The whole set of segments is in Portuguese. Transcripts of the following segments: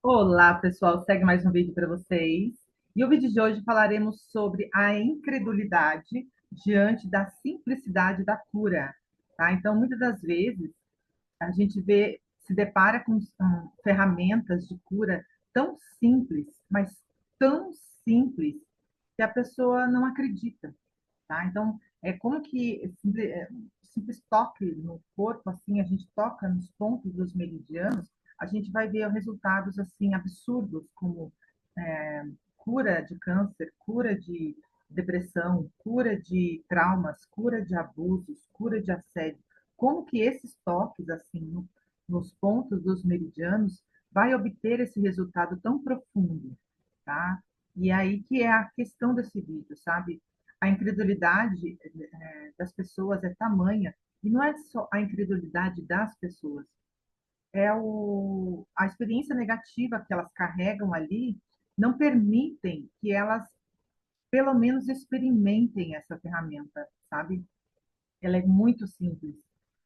Olá, pessoal. Segue mais um vídeo para vocês. E o vídeo de hoje falaremos sobre a incredulidade diante da simplicidade da cura, tá? Então, muitas das vezes, a gente se depara com ferramentas de cura tão simples, mas tão simples, que a pessoa não acredita, tá? Então, é como que simples toque no corpo, assim, a gente toca nos pontos dos meridianos, a gente vai ver resultados assim absurdos, como é, cura de câncer, cura de depressão, cura de traumas, cura de abusos, cura de assédio. Como que esses toques assim nos pontos dos meridianos vai obter esse resultado tão profundo, tá? E aí que é a questão desse vídeo, sabe? A incredulidade das pessoas é tamanha, e não é só a incredulidade das pessoas, a experiência negativa que elas carregam ali não permitem que elas, pelo menos, experimentem essa ferramenta, sabe? Ela é muito simples,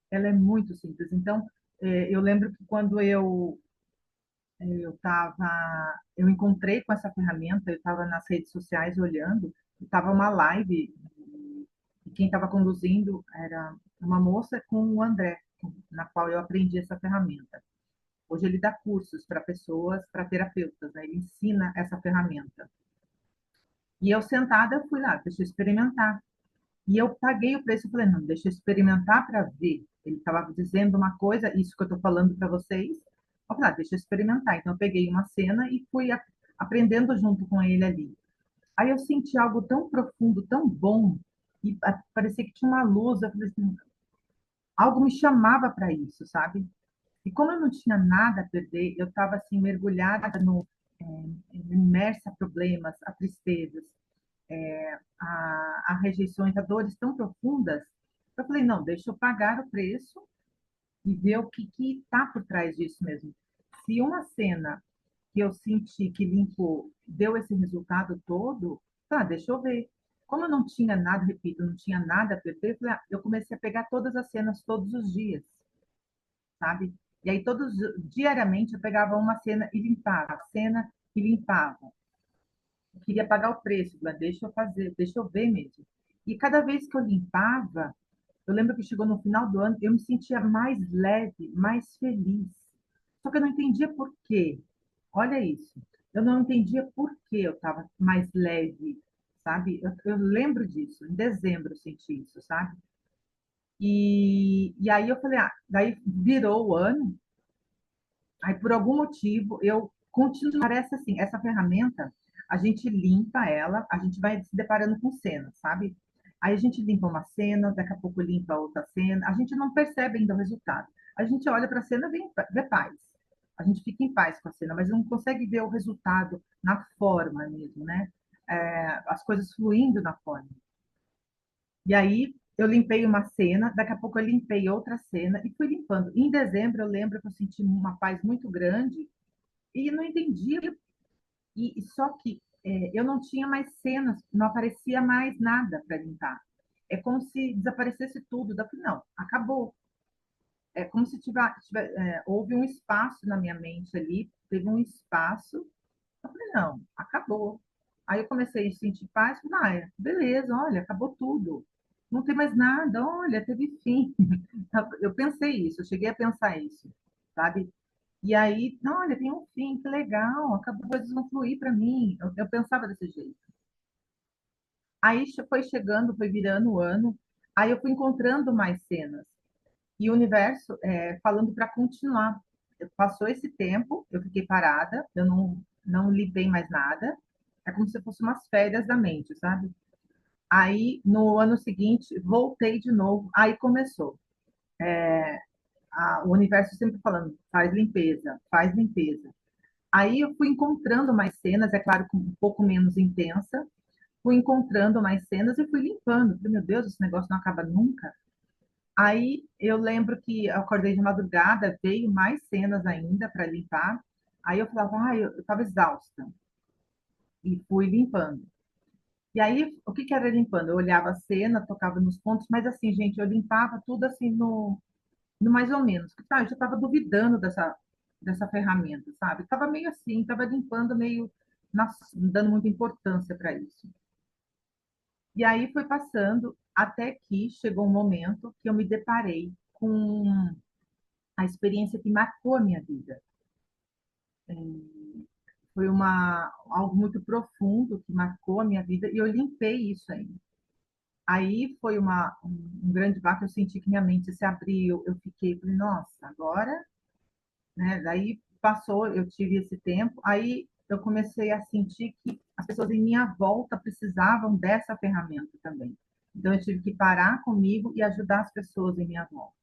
ela é muito simples. Então, eu lembro que quando eu encontrei com essa ferramenta, eu estava nas redes sociais olhando, estava uma live, e quem estava conduzindo era uma moça com o André, na qual eu aprendi essa ferramenta. Hoje ele dá cursos para pessoas, para terapeutas, né? Ele ensina essa ferramenta. E eu sentada, fui lá, deixa eu experimentar. E eu paguei o preço, eu falei, não, deixa eu experimentar para ver. Ele estava dizendo uma coisa, isso que eu estou falando para vocês. Eu falei, deixa eu experimentar. Então eu peguei uma cena e fui aprendendo junto com ele ali. Aí eu senti algo tão profundo, tão bom, e parecia que tinha uma luz. Eu falei assim, algo me chamava para isso, sabe? E como eu não tinha nada a perder, eu estava assim mergulhada imersa a problemas, a tristezas, a rejeições, a dores tão profundas. Eu falei, não, deixa eu pagar o preço e ver o que está por trás disso mesmo. Se uma cena que eu senti que limpou deu esse resultado todo, tá, deixa eu ver. Como eu não tinha nada, repito, não tinha nada a perder, eu comecei a pegar todas as cenas todos os dias, sabe? E aí, diariamente, eu pegava uma cena e limpava, a cena e limpava. Eu queria pagar o preço, mas deixa eu fazer, deixa eu ver mesmo. E cada vez que eu limpava, eu lembro que chegou no final do ano, eu me sentia mais leve, mais feliz. Só que eu não entendia por quê. Olha isso. Eu não entendia por que eu estava mais leve, sabe? Eu lembro disso. Em dezembro eu senti isso, sabe? E aí eu falei, daí virou o ano. Aí, por algum motivo, eu continuo. Parece assim, essa ferramenta, a gente limpa ela, a gente vai se deparando com cenas, sabe? Aí a gente limpa uma cena, daqui a pouco limpa outra cena, a gente não percebe ainda o resultado. A gente olha para a cena e vê paz. A gente fica em paz com a cena, mas não consegue ver o resultado na forma mesmo, né? As coisas fluindo na forma. E aí eu limpei uma cena, daqui a pouco eu limpei outra cena e fui limpando. Em dezembro eu lembro que eu senti uma paz muito grande e não entendia. E só que eu não tinha mais cenas, não aparecia mais nada para limpar. É como se desaparecesse tudo. Não, acabou. É como se houve um espaço na minha mente ali, teve um espaço. Eu falei, não, acabou. Aí eu comecei a sentir paz, falei, beleza, olha, acabou tudo. Não tem mais nada, olha, teve fim. Eu pensei isso, eu cheguei a pensar isso, sabe? E aí, não, olha, tem um fim, que legal, acabou, as coisas vão fluir para mim. Eu pensava desse jeito. Aí foi chegando, foi virando o ano, aí eu fui encontrando mais cenas. E o universo falando para continuar. Passou esse tempo, eu fiquei parada, eu não lidei mais nada. É como se fosse umas férias da mente, sabe? Aí, no ano seguinte, voltei de novo, aí começou. O universo sempre falando, faz limpeza, faz limpeza. Aí eu fui encontrando mais cenas, é claro, um pouco menos intensa, fui encontrando mais cenas e fui limpando. Falei, meu Deus, esse negócio não acaba nunca. Aí eu lembro que eu acordei de madrugada, veio mais cenas ainda para limpar. Aí eu falava, eu estava exausta e fui limpando. E aí, o que que era limpando? Eu olhava a cena, tocava nos pontos, mas assim, gente, eu limpava tudo assim no mais ou menos. Eu já estava duvidando dessa. dessa ferramenta, sabe? Tava meio assim, tava limpando meio dando muita importância para isso. E aí foi passando até que chegou um momento que eu me deparei com a experiência que marcou a minha vida. Foi algo muito profundo que marcou a minha vida e eu limpei isso aí. Aí foi um grande baque, eu senti que minha mente se abriu, eu fiquei, falei, nossa, agora, né? Daí passou, eu tive esse tempo, aí eu comecei a sentir que as pessoas em minha volta precisavam dessa ferramenta também. Então eu tive que parar comigo e ajudar as pessoas em minha volta.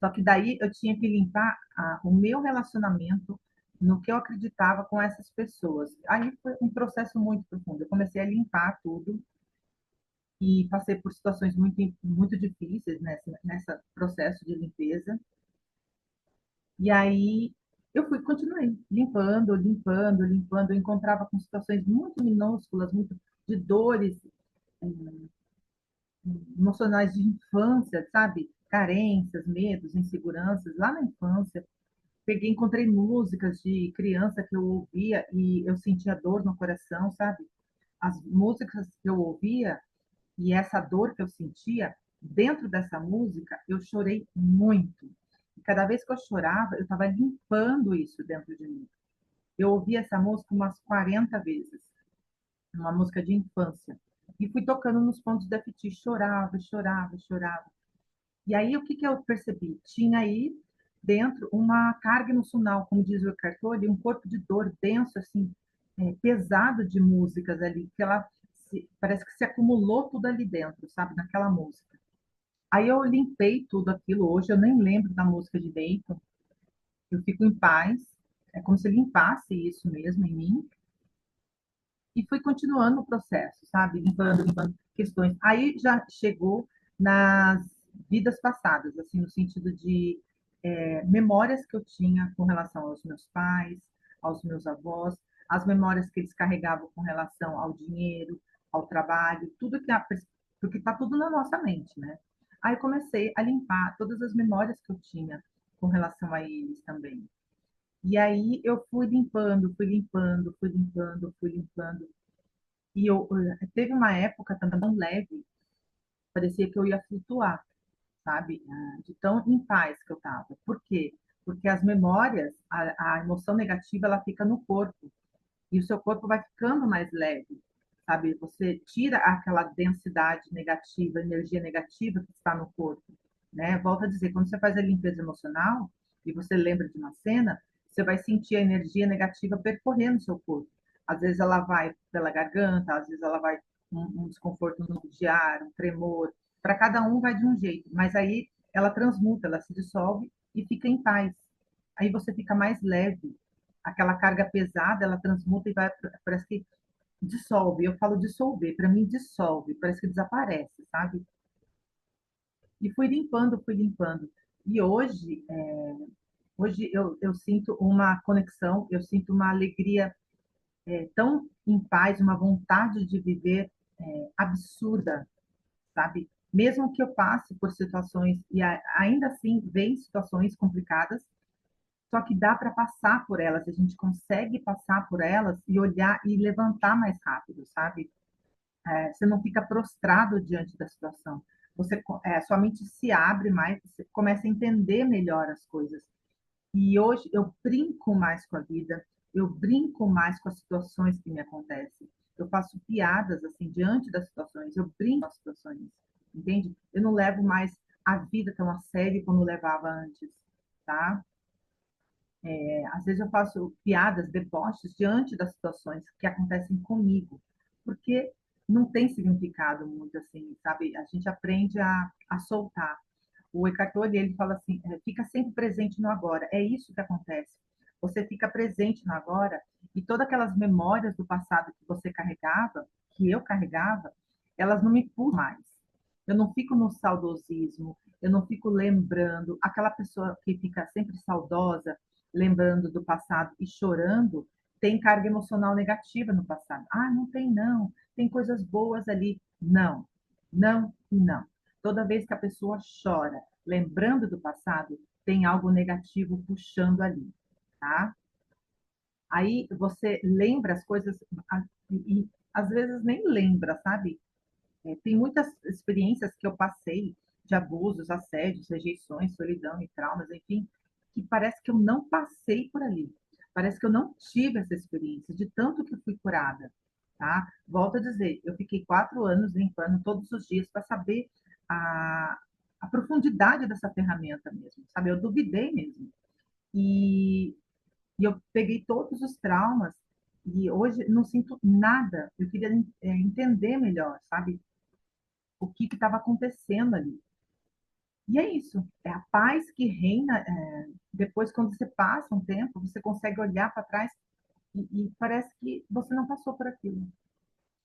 Só que daí eu tinha que limpar o meu relacionamento no que eu acreditava com essas pessoas. Aí foi um processo muito profundo. Eu comecei a limpar tudo e passei por situações muito difíceis nessa processo de limpeza. E aí continuei limpando, limpando, limpando. Eu encontrava com situações muito minúsculas, muito de dores emocionais de infância, sabe? Carências, medos, inseguranças lá na infância. Encontrei músicas de criança que eu ouvia e eu sentia dor no coração, sabe? As músicas que eu ouvia e essa dor que eu sentia, dentro dessa música, eu chorei muito. E cada vez que eu chorava, eu estava limpando isso dentro de mim. Eu ouvi essa música umas 40 vezes, uma música de infância. E fui tocando nos pontos da Fiti, chorava, chorava, chorava. E aí, o que que eu percebi? Tinha aí dentro uma carga emocional, como diz o Eckhart Tolle, um corpo de dor denso, assim, pesado de músicas ali, que parece que se acumulou tudo ali dentro, sabe, naquela música. Aí eu limpei tudo aquilo, hoje eu nem lembro da música direito, eu fico em paz, é como se limpasse isso mesmo em mim, e fui continuando o processo, sabe? Limpando, limpando questões. Aí já chegou nas vidas passadas, assim, no sentido de memórias que eu tinha com relação aos meus pais, aos meus avós, as memórias que eles carregavam com relação ao dinheiro, ao trabalho, tudo porque está tudo na nossa mente, né? Aí comecei a limpar todas as memórias que eu tinha com relação a eles também. E aí eu fui limpando, fui limpando, fui limpando, fui limpando. E teve uma época também tão leve, parecia que eu ia flutuar, sabe? De tão em paz que eu estava. Por quê? Porque as memórias, a emoção negativa, ela fica no corpo. E o seu corpo vai ficando mais leve, sabe? Você tira aquela densidade negativa, energia negativa que está no corpo, né? Volto a dizer, quando você faz a limpeza emocional e você lembra de uma cena, você vai sentir a energia negativa percorrendo o seu corpo. Às vezes ela vai pela garganta, às vezes ela vai um desconforto no de ar, um tremor. Para cada um vai de um jeito, mas aí ela transmuta, ela se dissolve e fica em paz. Aí você fica mais leve, aquela carga pesada, ela transmuta e vai, parece que dissolve. Eu falo dissolver, para mim dissolve, parece que desaparece, sabe? E fui limpando, fui limpando. E hoje eu sinto uma conexão, eu sinto uma alegria tão em paz, uma vontade de viver absurda, sabe? Mesmo que eu passe por situações, e ainda assim vem situações complicadas, só que dá para passar por elas, a gente consegue passar por elas e olhar e levantar mais rápido, sabe? Você não fica prostrado diante da situação. Sua mente se abre mais, você começa a entender melhor as coisas. E hoje eu brinco mais com a vida, eu brinco mais com as situações que me acontecem. Eu faço piadas assim diante das situações, eu brinco com as situações, entende? Eu não levo mais a vida tão a sério como eu levava antes, tá? Às vezes eu faço piadas, deboches diante das situações que acontecem comigo, porque não tem significado muito assim, sabe? A gente aprende a soltar. O Eckhart Tolle, ele fala assim, fica sempre presente no agora. É isso que acontece. Você fica presente no agora e todas aquelas memórias do passado que você carregava, que eu carregava, elas não me puxam mais. Eu não fico no saudosismo, eu não fico lembrando. Aquela pessoa que fica sempre saudosa, lembrando do passado e chorando, tem carga emocional negativa no passado. Ah, não tem não, tem coisas boas ali. Não, não e não. Toda vez que a pessoa chora, lembrando do passado, tem algo negativo puxando ali, tá? Aí você lembra as coisas e às vezes nem lembra, sabe? Tem muitas experiências que eu passei de abusos, assédios, rejeições, solidão e traumas, enfim, que parece que eu não passei por ali. Parece que eu não tive essa experiência, de tanto que eu fui curada, tá? Volto a dizer, eu fiquei 4 anos limpando todos os dias para saber a, a profundidade dessa ferramenta mesmo, sabe? Eu duvidei mesmo. E, e eu peguei todos os traumas e hoje não sinto nada. Eu queria entender melhor, sabe? O que estava acontecendo ali. E é isso, é a paz que reina. Depois, quando você passa um tempo, você consegue olhar para trás e parece que você não passou por aquilo.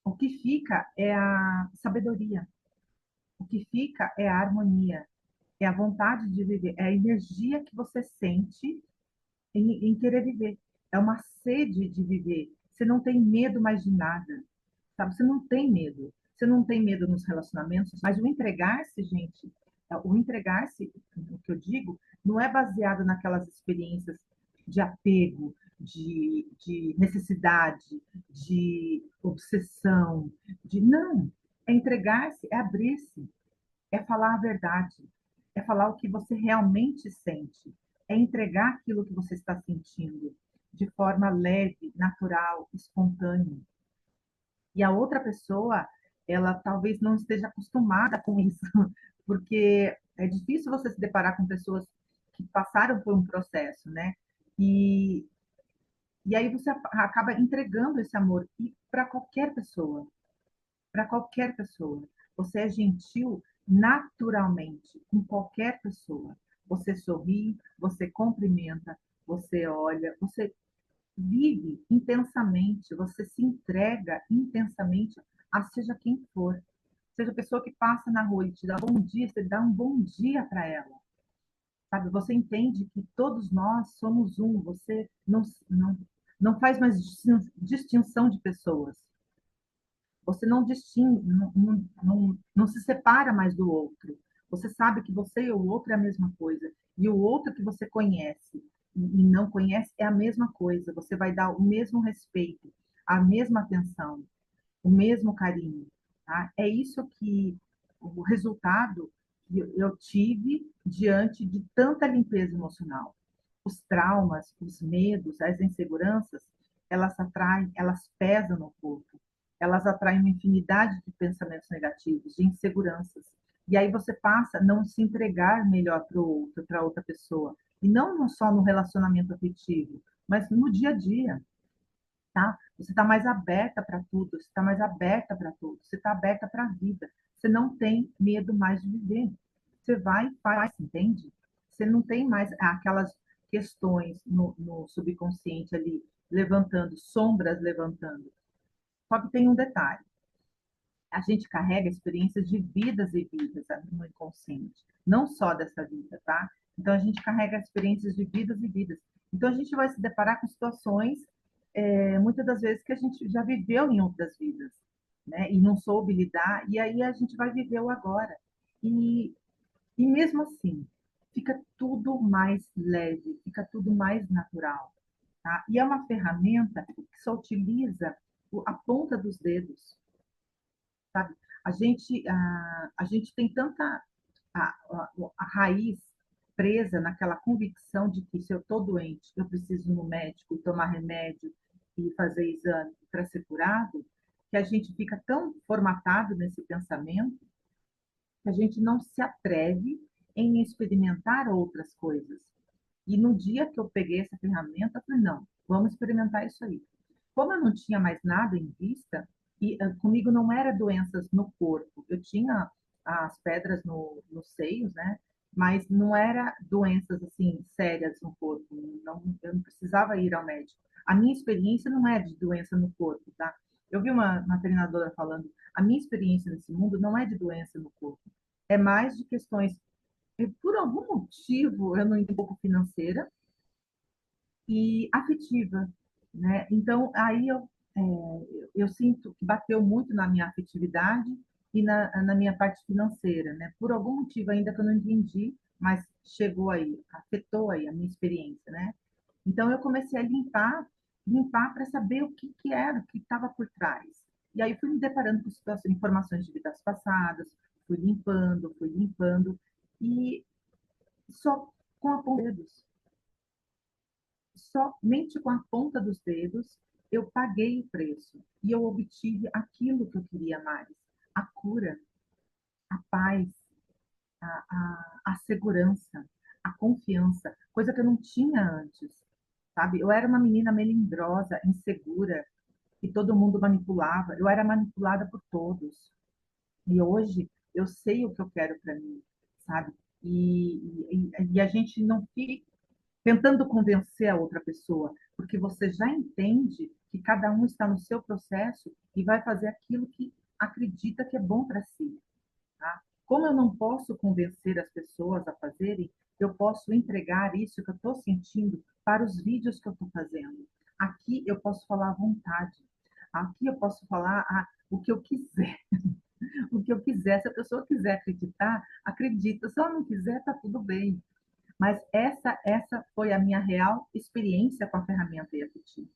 O que fica é a sabedoria, o que fica é a harmonia, é a vontade de viver, é a energia que você sente em querer viver. É uma sede de viver. Você não tem medo mais de nada, sabe? Você não tem medo. Você não tem medo nos relacionamentos, mas o entregar-se, gente, o entregar-se, o que eu digo, não é baseado naquelas experiências de apego, de necessidade, de obsessão, de não. É entregar-se, é abrir-se, é falar a verdade, é falar o que você realmente sente, é entregar aquilo que você está sentindo de forma leve, natural, espontânea. E a outra pessoa, ela talvez não esteja acostumada com isso, porque é difícil você se deparar com pessoas que passaram por um processo, né? E, e aí você acaba entregando esse amor para qualquer pessoa, para qualquer pessoa. Você é gentil naturalmente com qualquer pessoa. Você sorri, você cumprimenta, você olha, você vive intensamente, você se entrega intensamente a seja quem for. Seja a pessoa que passa na rua e te dá bom dia, você dá um bom dia para ela. Sabe? Você entende que todos nós somos um, você não faz mais distinção de pessoas. Você não distingue, não se separa mais do outro. Você sabe que você e o outro é a mesma coisa. E o outro que você conhece e não conhece é a mesma coisa. Você vai dar o mesmo respeito, a mesma atenção, o mesmo carinho. Tá? É isso que o resultado que eu tive diante de tanta limpeza emocional. Os traumas, os medos, as inseguranças, elas atraem, elas pesam no corpo, elas atraem uma infinidade de pensamentos negativos, de inseguranças. E aí você passa a não se entregar melhor para o outro, para outra pessoa. E não só no relacionamento afetivo, mas no dia a dia, tá? Você está mais aberta para tudo, você está mais aberta para tudo, você está aberta para a vida. Você não tem medo mais de viver. Você vai e faz, entende? Você não tem mais aquelas questões no subconsciente ali, levantando, sombras levantando. Só que tem um detalhe. A gente carrega experiências de vidas e vidas no inconsciente, não só dessa vida, tá? Então a gente carrega experiências de vidas e vidas. Então a gente vai se deparar com situações, muitas das vezes, que a gente já viveu em outras vidas, né? E não soube lidar, e aí a gente vai viver o agora. E, e mesmo assim, fica tudo mais leve, fica tudo mais natural, tá? E é uma ferramenta que só utiliza a ponta dos dedos, sabe? A gente tem tanta a raiz presa naquela convicção de que se eu estou doente, eu preciso ir no médico, tomar remédio e fazer exame para ser curado, que a gente fica tão formatado nesse pensamento que a gente não se atreve em experimentar outras coisas. E no dia que eu peguei essa ferramenta, eu falei, não, vamos experimentar isso aí. Como eu não tinha mais nada em vista, e comigo não era doenças no corpo, eu tinha as pedras nos seios, né? Mas não era doenças assim sérias no corpo, não, eu não precisava ir ao médico. A minha experiência não é de doença no corpo, tá? Eu vi uma treinadora falando, a minha experiência nesse mundo não é de doença no corpo, é mais de questões, por algum motivo, eu não entendo, um pouco financeira, e afetiva, né? Então, aí eu sinto que bateu muito na minha afetividade e na minha parte financeira, né? Por algum motivo ainda que eu não entendi, mas chegou aí, afetou aí a minha experiência, né? Então eu comecei a limpar para saber o que que era, o que estava por trás. E aí fui me deparando com informações de vidas passadas, fui limpando, e só com a ponta dos dedos, somente com a ponta dos dedos, eu paguei o preço e eu obtive aquilo que eu queria mais: a cura, a paz, a segurança, a confiança, coisa que eu não tinha antes, sabe? Eu era uma menina melindrosa, insegura, que todo mundo manipulava. Eu era manipulada por todos. E hoje eu sei o que eu quero para mim, sabe? E a gente não fica tentando convencer a outra pessoa, porque você já entende que cada um está no seu processo e vai fazer aquilo que acredita que é bom para si, tá? Como eu não posso convencer as pessoas a fazerem, eu posso entregar isso que eu estou sentindo para os vídeos que eu estou fazendo. Aqui eu posso falar à vontade. Aqui eu posso falar o que eu quiser. O que eu quiser. Se a pessoa quiser acreditar, acredita. Se ela não quiser, está tudo bem. Mas essa foi a minha real experiência com a ferramenta EFT,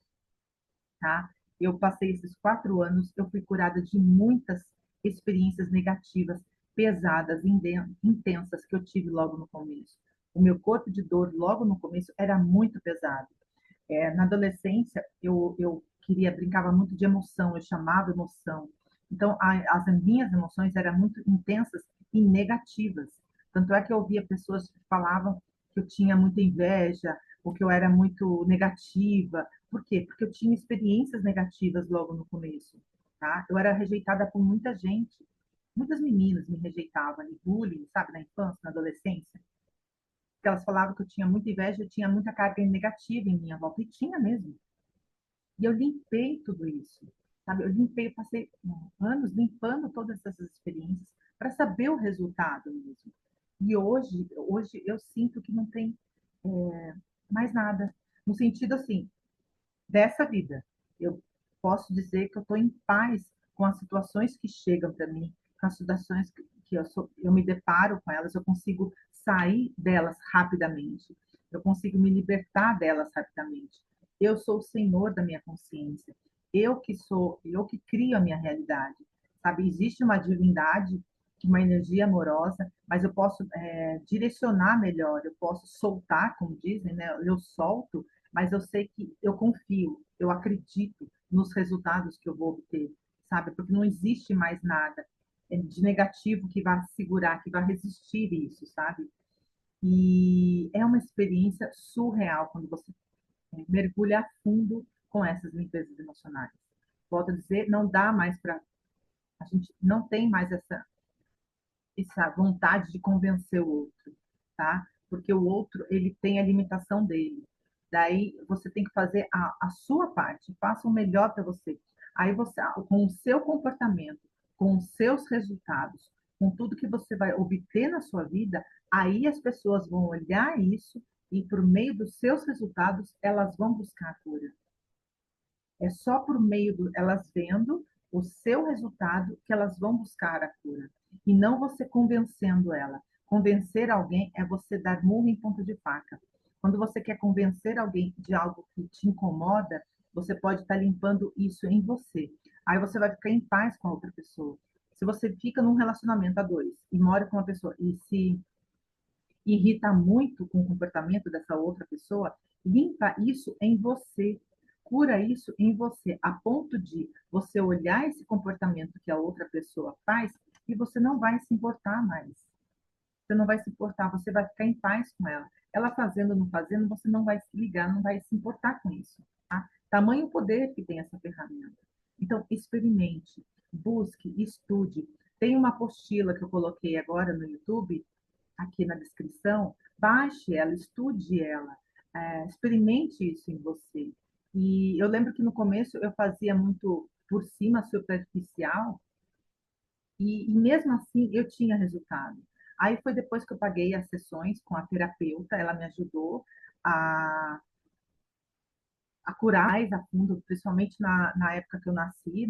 tá? Eu passei esses 4 anos, eu fui curada de muitas experiências negativas, pesadas, intensas, que eu tive logo no começo. O meu corpo de dor, logo no começo, era muito pesado. Na adolescência, eu queria, brincava muito de emoção, eu chamava emoção. Então, as minhas emoções eram muito intensas e negativas. Tanto é que eu ouvia pessoas que falavam que eu tinha muita inveja, ou que eu era muito negativa. Por quê? Porque eu tinha experiências negativas logo no começo, tá? Eu era rejeitada por muita gente. Muitas meninas me rejeitavam, de bullying, sabe, na infância, na adolescência, porque elas falavam que eu tinha muita inveja, eu tinha muita carga negativa em minha volta, e tinha mesmo. E eu limpei tudo isso, sabe? Eu limpei, eu passei anos limpando todas essas experiências para saber o resultado mesmo. E hoje eu sinto que não tem mais nada, no sentido assim, dessa vida. Eu posso dizer que eu estou em paz com as situações que chegam para mim, com as situações que eu me deparo com elas, eu consigo sair delas rapidamente, eu consigo me libertar delas rapidamente. Eu sou o senhor da minha consciência, eu que crio a minha realidade, sabe? Existe uma divindade, uma energia amorosa, mas eu posso direcionar melhor, eu posso soltar, como dizem, né? Eu solto, mas eu sei que eu confio, eu acredito nos resultados que eu vou obter, sabe? Porque não existe mais nada de negativo que vá segurar, que vá resistir isso, sabe? E é uma experiência surreal quando você mergulha a fundo com essas limpezas emocionais. Volto a dizer, não dá mais para a gente não tem mais essa vontade de convencer o outro, tá? Porque o outro, ele tem a limitação dele. Daí você tem que fazer a sua parte, faça o melhor para você. Aí você, com o seu comportamento, com os seus resultados, com tudo que você vai obter na sua vida, aí as pessoas vão olhar isso e por meio dos seus resultados, elas vão buscar a cura. É só por meio elas vendo o seu resultado que elas vão buscar a cura. E não você convencendo ela. Convencer alguém é você dar murro em ponta de faca. Quando você quer convencer alguém de algo que te incomoda, você pode estar limpando isso em você. Aí você vai ficar em paz com a outra pessoa. Se você fica num relacionamento a dois e mora com uma pessoa e se irrita muito com o comportamento dessa outra pessoa, limpa isso em você, cura isso em você, a ponto de você olhar esse comportamento que a outra pessoa faz e você não vai se importar mais. Você não vai se importar, você vai ficar em paz com ela. Ela fazendo ou não fazendo, você não vai se ligar, não vai se importar com isso. Tá? Tamanho poder que tem essa ferramenta. Então, experimente, busque, estude. Tem uma apostila que eu coloquei agora no YouTube, aqui na descrição, baixe ela, estude ela, experimente isso em você. E eu lembro que no começo eu fazia muito por cima, superficial, e mesmo assim eu tinha resultado. Aí foi depois que eu paguei as sessões com a terapeuta, ela me ajudou a, a curar mais a fundo, principalmente na época que eu nasci,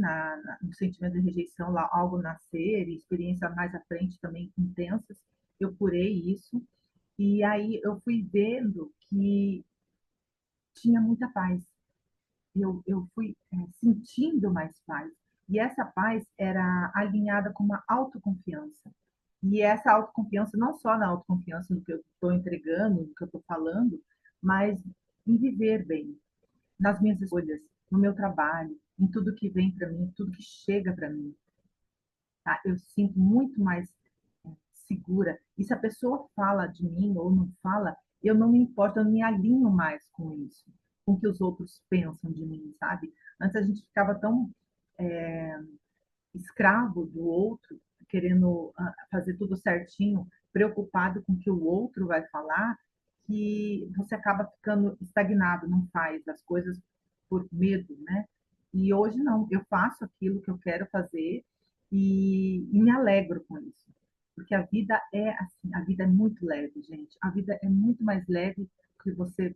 no sentimento de rejeição, lá, ao nascer, e experiências mais à frente também intensas, eu curei isso. E aí eu fui vendo que tinha muita paz. Eu fui sentindo mais paz. E essa paz era alinhada com uma autoconfiança. E essa autoconfiança, não só na autoconfiança no que eu estou entregando, no que eu estou falando, mas em viver bem, nas minhas escolhas, no meu trabalho, em tudo que vem para mim, tudo que chega para mim. Tá? Eu sinto muito mais segura. E se a pessoa fala de mim ou não fala, eu não me importo, eu não me alinho mais com isso, com o que os outros pensam de mim, sabe? Antes a gente ficava tão escravo do outro, querendo fazer tudo certinho, preocupado com o que o outro vai falar, que você acaba ficando estagnado, não faz as coisas por medo, né? E hoje não, eu faço aquilo que eu quero fazer e me alegro com isso. Porque a vida é assim, a vida é muito leve, gente. A vida é muito mais leve do que você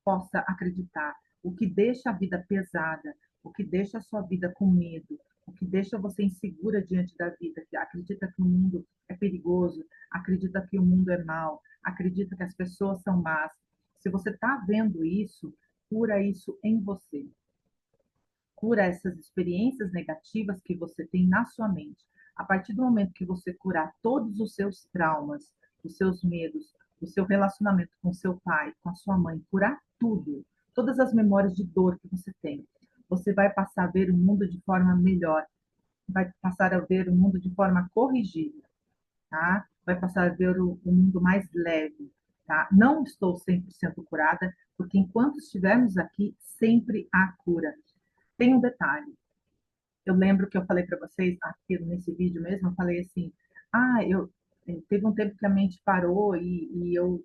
possa acreditar. O que deixa a vida pesada, o que deixa a sua vida com medo, o que deixa você insegura diante da vida, que acredita que o mundo é perigoso, acredita que o mundo é mau, acredita que as pessoas são más. Se você está vendo isso, cura isso em você. Cura essas experiências negativas que você tem na sua mente. A partir do momento que você curar todos os seus traumas, os seus medos, o seu relacionamento com seu pai, com a sua mãe, curar tudo, todas as memórias de dor que você tem, você vai passar a ver o mundo de forma melhor, vai passar a ver o mundo de forma corrigida, tá? Vai passar a ver o mundo mais leve, tá? Não estou 100% curada, porque enquanto estivermos aqui, sempre há cura. Tem um detalhe, eu lembro que eu falei para vocês aqui nesse vídeo mesmo, eu falei assim, eu teve um tempo que a mente parou e eu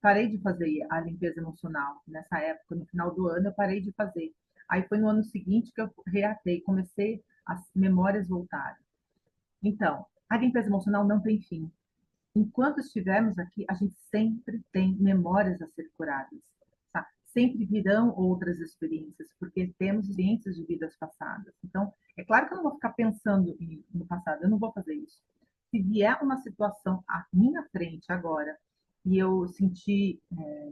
parei de fazer a limpeza emocional. Nessa época, no final do ano, eu parei de fazer. Aí foi no ano seguinte que eu reatei, comecei as memórias voltarem. Então, a limpeza emocional não tem fim. Enquanto estivermos aqui, a gente sempre tem memórias a ser curadas. Tá? Sempre virão outras experiências, porque temos experiências de vidas passadas. Então, é claro que eu não vou ficar pensando no passado, eu não vou fazer isso. Se vier uma situação à minha frente agora e eu sentir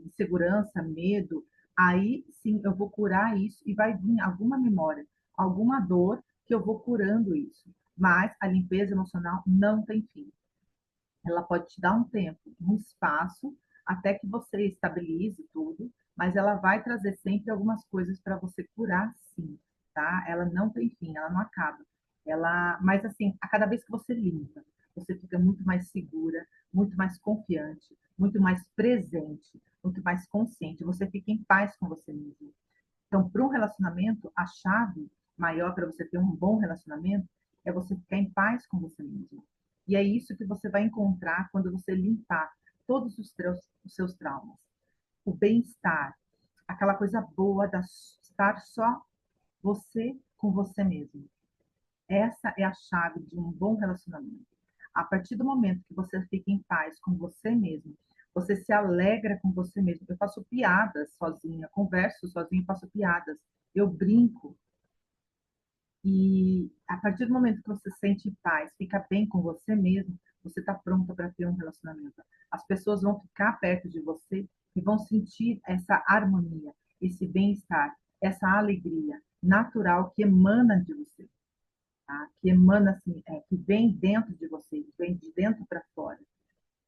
insegurança, medo, aí sim eu vou curar isso e vai vir alguma memória, alguma dor que eu vou curando isso. Mas a limpeza emocional não tem fim. Ela pode te dar um tempo, um espaço, até que você estabilize tudo, mas ela vai trazer sempre algumas coisas para você curar, sim, tá? Ela não tem fim, ela não acaba. Mas assim, a cada vez que você limpa, você fica muito mais segura, muito mais confiante, muito mais presente, muito mais consciente. Você fica em paz com você mesmo. Então, para um relacionamento, a chave maior para você ter um bom relacionamento é você ficar em paz com você mesmo. E é isso que você vai encontrar quando você limpar todos os seus traumas. O bem-estar, aquela coisa boa de estar só você com você mesmo. Essa é a chave de um bom relacionamento. A partir do momento que você fica em paz com você mesmo, você se alegra com você mesmo. Eu faço piadas sozinha, converso sozinha, faço piadas, eu brinco. E a partir do momento que você se sente em paz, fica bem com você mesmo, você está pronta para ter um relacionamento. As pessoas vão ficar perto de você e vão sentir essa harmonia, esse bem-estar, essa alegria natural que emana de você, tá? Que emana assim, que vem dentro de você, que vem de dentro para fora.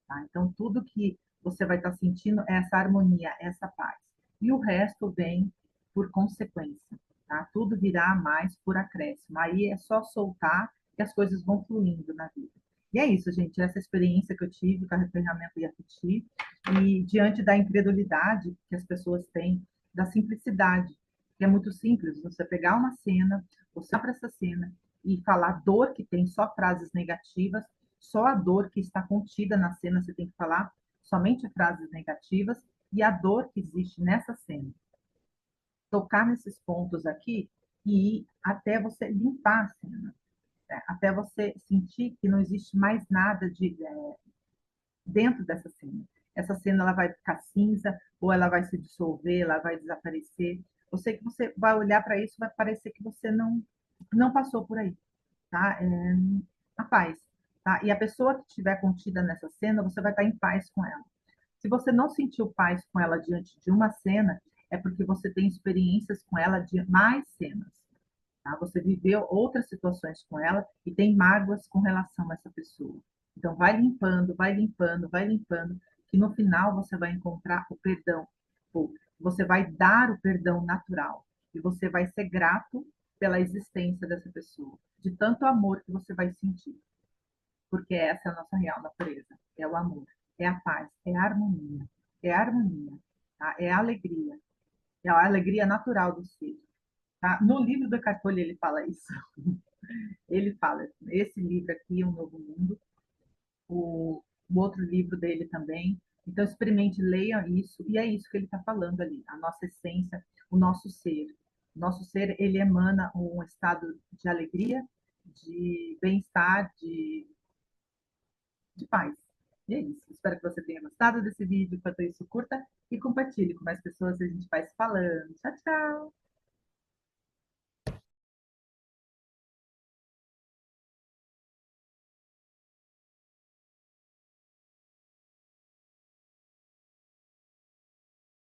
Tá? Então, tudo que você vai estar sentindo é essa harmonia, essa paz. E o resto vem por consequência. Tá? Tudo virá mais por acréscimo. Aí é só soltar que as coisas vão fluindo na vida. E é isso, gente. Essa experiência que eu tive com a ferramenta Yafiti e diante da incredulidade que as pessoas têm, da simplicidade, que é muito simples. Você pegar uma cena, você para essa cena e falar a dor que tem, só frases negativas, só a dor que está contida na cena, você tem que falar somente frases negativas e a dor que existe nessa cena. Tocar nesses pontos aqui e ir até você limpar a cena, né? Até você sentir que não existe mais nada dentro dessa cena. Essa cena ela vai ficar cinza ou ela vai se dissolver, ela vai desaparecer. eu sei que você vai olhar para isso, vai parecer que você não passou por aí, tá? A paz, tá? E a pessoa que estiver contida nessa cena, você vai estar em paz com ela. Se você não sentiu paz com ela diante de uma cena, é porque você tem experiências com ela de mais cenas, tá? Você viveu outras situações com ela e tem mágoas com relação a essa pessoa. Então, vai limpando, vai limpando, vai limpando, que no final você vai encontrar o perdão. Ou você vai dar o perdão natural e você vai ser grato pela existência dessa pessoa, de tanto amor que você vai sentir, porque essa é a nossa real natureza, é o amor, é a paz, é a harmonia, tá? É a alegria, é a alegria natural do ser. Tá? No livro do Eckhart Tolle ele fala isso. Ele fala, esse livro aqui, Um Novo Mundo, o outro livro dele também. Então, experimente, leia isso, e é isso que ele está falando ali, a nossa essência, o nosso ser. O nosso ser, ele emana um estado de alegria, de bem-estar, de paz. E é isso. Espero que você tenha gostado desse vídeo. Enquanto isso, curta e compartilhe com mais pessoas. A gente vai se falando. Tchau, tchau!